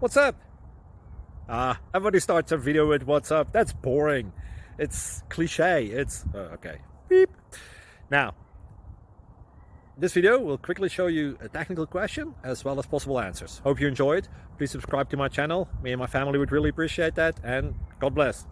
What's up? Everybody starts a video with what's up. That's boring. It's cliche. It's okay. Beep. Now, this video will quickly show you a technical question as well as possible answers. Hope you enjoyed. Please subscribe to my channel. Me and my family would really appreciate that, and God bless.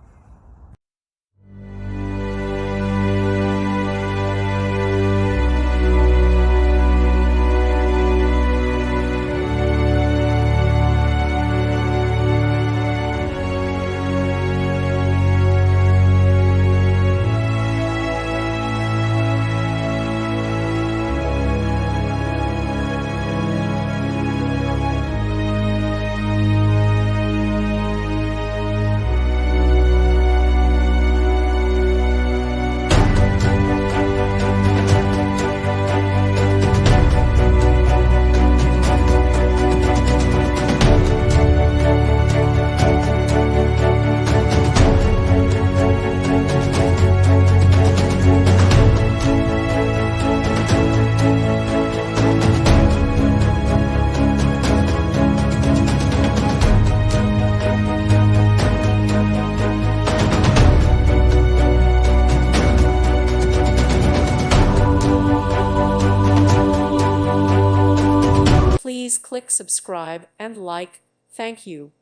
Please click subscribe and like. Thank you.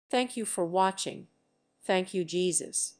Thank you for watching. Thank you, Jesus.